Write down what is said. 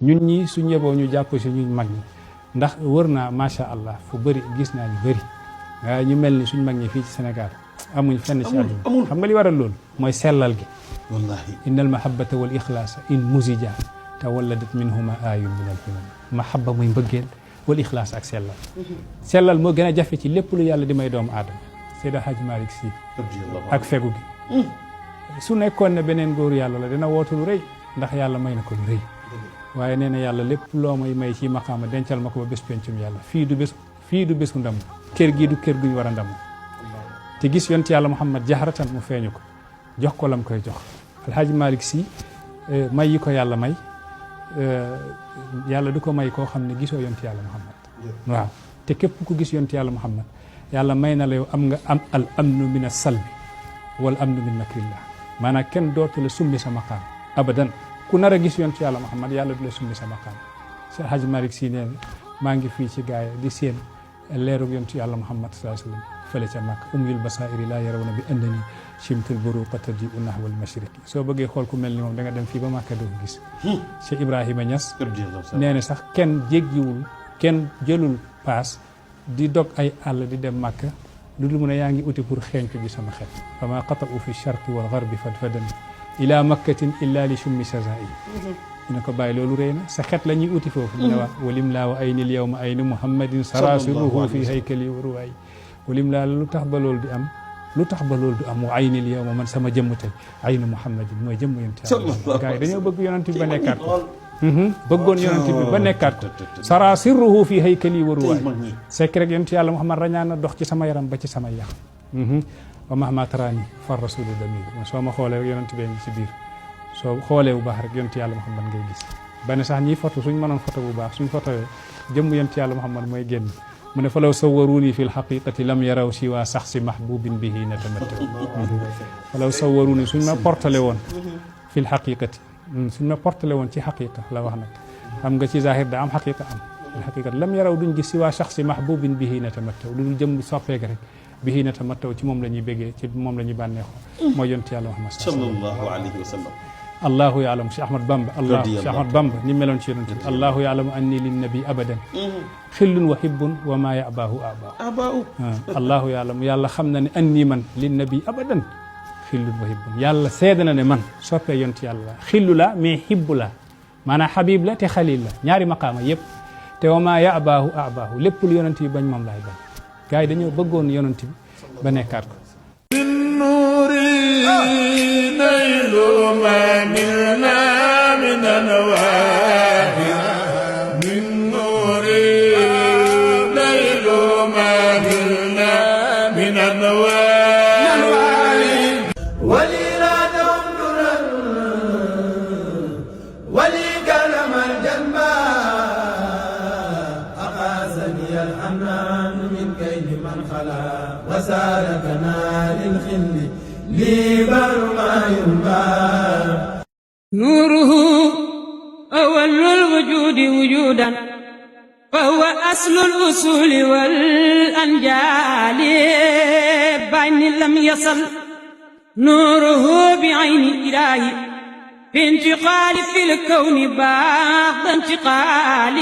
ñun ñi suñ yeboo ñu jàpp si ñuñ mag ñi ndax wër naa macha allah fu bëri gis naa ñu bëri waaye ñu mel ni suñ mag ñi fii ci Sénégal amuñ fenn ci àdduna xam nga li waral loolu mooy sellal gi wallahi innal mahabbata wal ixlaasa in musija tawalladat minhuma ayun min al himam mahabba muy mbëggeel wal ixlaas ak sellal moo gën a jafe ci lépp lu yàlla di may doomu aadama Seyda Hadji Malick Sy ak fegu gi su nekkoon ne beneen góoru yàlla la dina wootu lu rëy ndax yàlla may na ko lu rëy waaye nee na yàlla lépp loo may ci maqaama dencal ma ko ba bés pencum yàlla fii du bésu ndam kër gii du kër guñ war a ndam te gis yonent yàlla Muhammad jaharatan mu feeñu ko jox ko lam koy jox Alhaji Malick Sy may yi ko yàlla may yàlla du ko may koo xam ne gisoo yonent yàlla Muhammad waaw te képp ku gis yonent yàlla Muhammad yàlla may na la yow am nga am al amnu min as-salbi wal amnu min makrillah maanaam kenn dootu la summi sa maqaam abadan ku nar a gis yonent yàlla Muhammad yàlla du la summi sa maqaam si Alhaji Malick Sy nee maa ngi fii ci gaaya di seen leerug yonent yàlla Muhammad sallallahu alayhi wa sallam fële ca Makka umyul basairi laa yarawna bi annani chimtul buruqa tadiu nahwal mashriqi soo bëggee xool ku mel ni moom da nga dem fii ba Makka doo ko gis Cheikh Ibrahima Niass nee na sax kenn jéggiwul kenn jëlul paas di dog ay àll di dem Makka lu dul mu ne yaa ngi uti pour xeeñ ko bi sama xel fa ma qata'u fi sharqi wal gharbi fadfadan ila makkatin illa li shummi sazai ñu ne ko bàyyi loolu rëy na sa xet la ñuy uti foofu mu ne waa walim laa wa ayni l yawma ayni muhammadin sarasiruhu fi haykali wa ruwaay walim laa lu tax ba loolu di am lu tax ba loolu du am wa ayni l yawma man sama jëmm tey ayni muhammadin mooy jëmm yonent yàlla gars yi dañoo bëgg yonent bi ba nekkaat ko bëggoon yonent bi ba nekkaat ko sarasiruhu fi haykali wa ruwaay sekk rek yonent yàlla muhammad rañaan na dox ci sama yaram ba ci sama yax wa mahma tarani far rasulu damir soo ma xoolee rek yonent bee ngi ci biir soo xoolee bu baax rek yonent yàlla Muhammad ngay gis benn sax ñiy foto suñ mënoon foto bu baax suñ fotowee jëmm yonent yàlla Muhammad mooy génn mu ne fa law sawwaruni fi lxaqiqati lam yaraw siwa saxsi mahbubin bihi natamattaw fa law sawwaruni suñ ma portale woon fi lxaqiqati suñ ma portale woon ci xaqiqa la wax nag xam nga ci zahir da am xaqiqa am fi lxaqiqati lam yaraw duñ gis siwa saxsi mahbubin bihi natamattaw lu dul jëm soppeek rek bihi natamattaw ci moom la ñuy béggee ci moom la ñuy bànneexoo mooy yonent yàlla Muhammad sallallahu alayhi wa sallam allahu yaalamu Cheikh Ahmad Bamba allah Cheikh Ahmad Bamba ni meloon ci yonent bi allahu yaalamu anni linnabi abadan xillun wa hibbun wa maa yabaahu abaahu allahu yaalamu yàlla xam na ne anni man linnabi abadan xillun wa hibbun yàlla seede na ne man soppee yonent yàlla la xillu la mais hibbu la maanaam xabib la te xalil la ñaari maqaama yëpp te wa maa yabaahu abaahu lépp lu yonent bi bañ moom laay bañ gars yi dañoo bëggoon yonent bi ba nekkaat ko نيل ما منا من النواهي من نور نيل ما منا من النواهي ولي لا تنظر ولي كلم الجنبا أقاسني الحنان من كيد من خلا وسالكنا للخل لي برما ينبا نوره أول الوجود وجودا فهو أصل الأصول والأنجال بعين لم يصل نوره بعين إلهي في انتقال في الكون بعد انتقال